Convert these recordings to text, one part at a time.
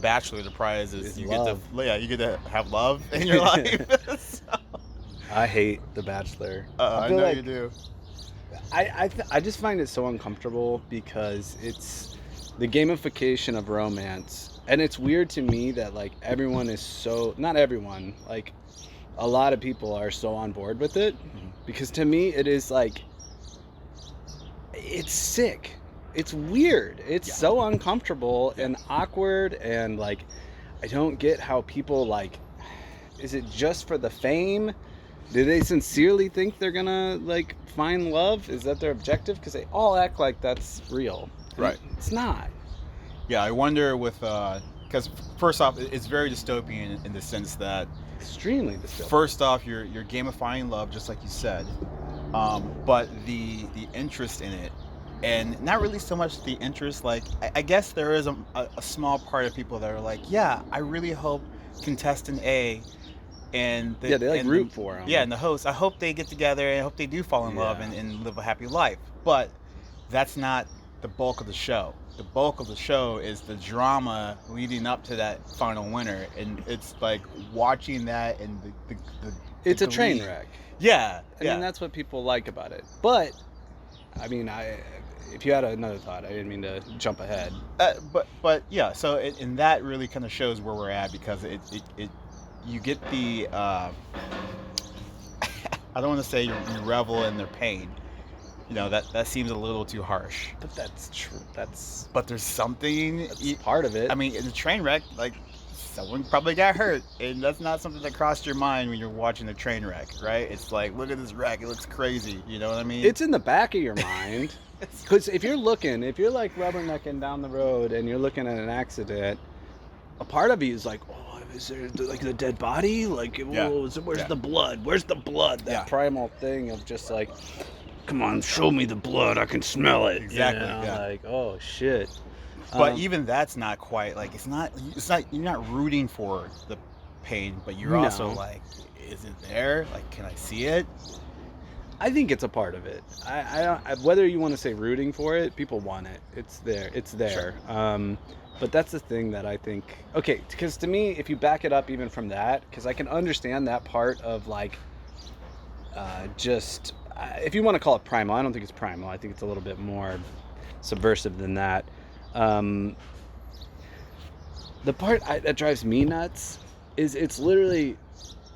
Bachelor, the prize is you love. get to have love in your life. So, I hate The Bachelor. I feel know like you do. I just find it so uncomfortable because it's the gamification of romance, and it's weird to me that like everyone is so, not everyone, like a lot of people are so on board with it, because to me it is like, it's sick, it's weird, it's so uncomfortable and awkward, and like I don't get how people like, is it just for the fame? Do they sincerely think they're gonna like find love? Is that their objective? Because they all act like that's real. Right. It's not. Yeah, I wonder with because first off, it's very dystopian in the sense that Extremely dystopian. first off, you're gamifying love, just like you said, but the interest in it, and not really so much the interest. Like I guess there is a small part of people that are like, yeah, I really hope contestant A and they like root for them. Yeah, and the host, I hope they get together and I hope they do fall in love and live a happy life. But that's not the bulk of the show. The bulk of the show is the drama leading up to that final winner, and it's like watching that and the it's a train wreck. Yeah, I mean, that's what people like about it. But I mean, if you had another thought, I didn't mean to jump ahead. But yeah, so and that really kind of shows where we're at, because it you get the I don't want to say you revel in their pain. You know, that seems a little too harsh. But that's true. But there's something. That's part of it. I mean, in the train wreck, like someone probably got hurt, and that's not something that crossed your mind when you're watching a train wreck, right? It's like, look at this wreck. It looks crazy. You know what I mean? It's in the back of your mind. Because if you're like rubbernecking down the road and you're looking at an accident, a part of you is like, oh, is there like the dead body? Like, where's the blood? Where's the blood? That primal thing of just like, come on, show me the blood. I can smell it. Exactly. You know? Like, oh shit. But even that's not quite like, it's not. You're not rooting for the pain, but you're also like, is it there? Like, can I see it? I think it's a part of it. I whether you want to say rooting for it, people want it. It's there. It's there. Sure. But that's the thing that I think, okay, because to me, if you back it up even from that, because I can understand that part of like, just, if you want to call it primal, I don't think it's primal. I think it's a little bit more subversive than that. The part that drives me nuts is it's literally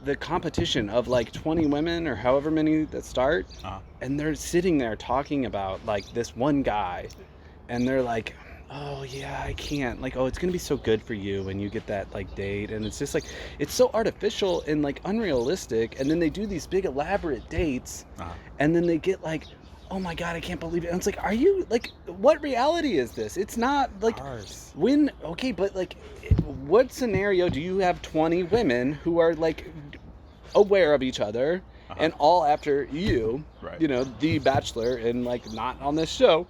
the competition of like 20 women or however many that start, and they're sitting there talking about like this one guy, and they're like, oh yeah, I can't, like, oh, it's gonna be so good for you when you get that like date, and it's just like, it's so artificial and like unrealistic, and then they do these big elaborate dates, and then they get like, oh my god, I can't believe it, and it's like, are you like, what reality is this? It's not like ours. Okay, but like, what scenario do you have 20 women who are like aware of each other and all after you, you know, the Bachelor, and like not on this show,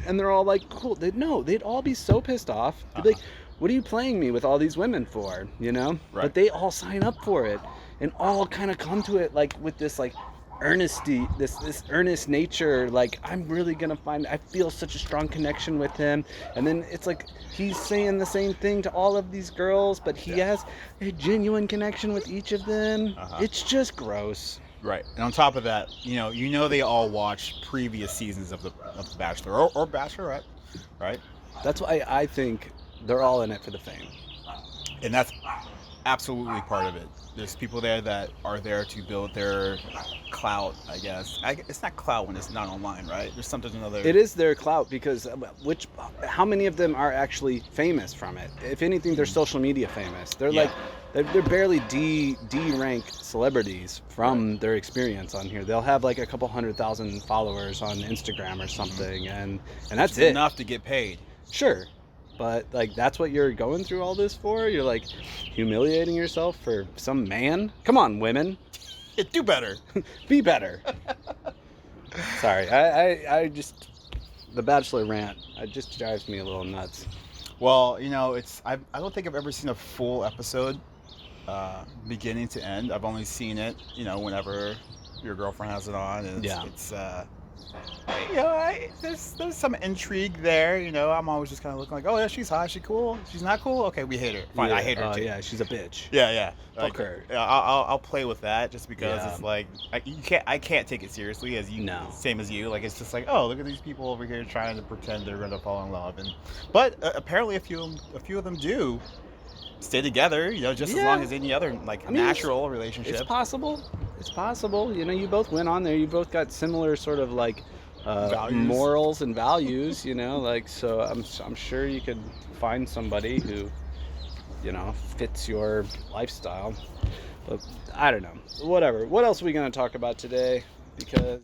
and they're all like, cool. They'd all be so pissed off. They'd be like, what are you playing me with all these women for? You know? But they all sign up for it and all kind of come to it like with this like earnesty, this earnest nature. Like, I'm really gonna I feel such a strong connection with him. And then it's like he's saying the same thing to all of these girls, but he has a genuine connection with each of them. It's just gross. Right, and on top of that, you know, they all watched previous seasons of the Bachelor or Bachelorette, right? That's why I think they're all in it for the fame, and that's absolutely part of it. There's people there that are there to build their clout, I guess. It's not clout when it's not online, right? There's something another. It is their clout, because how many of them are actually famous from it? If anything, they're social media famous. They're like, they're barely D-rank celebrities from their experience on here. They'll have like a couple 100,000 followers on Instagram or something, and that's it. Enough to get paid. Sure. But like, that's what you're going through all this for? You're like humiliating yourself for some man? Come on, women. Do better. Be better. Sorry, I just, the Bachelor rant, it just drives me a little nuts. Well, you know, I don't think I've ever seen a full episode beginning to end. I've only seen it, you know, whenever your girlfriend has it on, and it's There's some intrigue there. I'm always just kind of looking like, oh yeah, she's hot, she's cool, she's not cool. Okay, we hate her. Fine, Yeah. I hate her too. Yeah, she's a bitch. Yeah. Fuck her. Yeah, I'll play with that just because Yeah. it's like I can't take it seriously as you. No. Same as you. Like it's just like, oh, look at these people over here trying to pretend they're gonna fall in love, but apparently a few of them do stay together. Just as Yeah. long as any other natural relationship. It's possible. It's possible. You both went on there. You both got similar sort of like Values. morals and values. So I'm sure you could find somebody who fits your lifestyle. But I don't know. Whatever. What else are we gonna talk about today? Because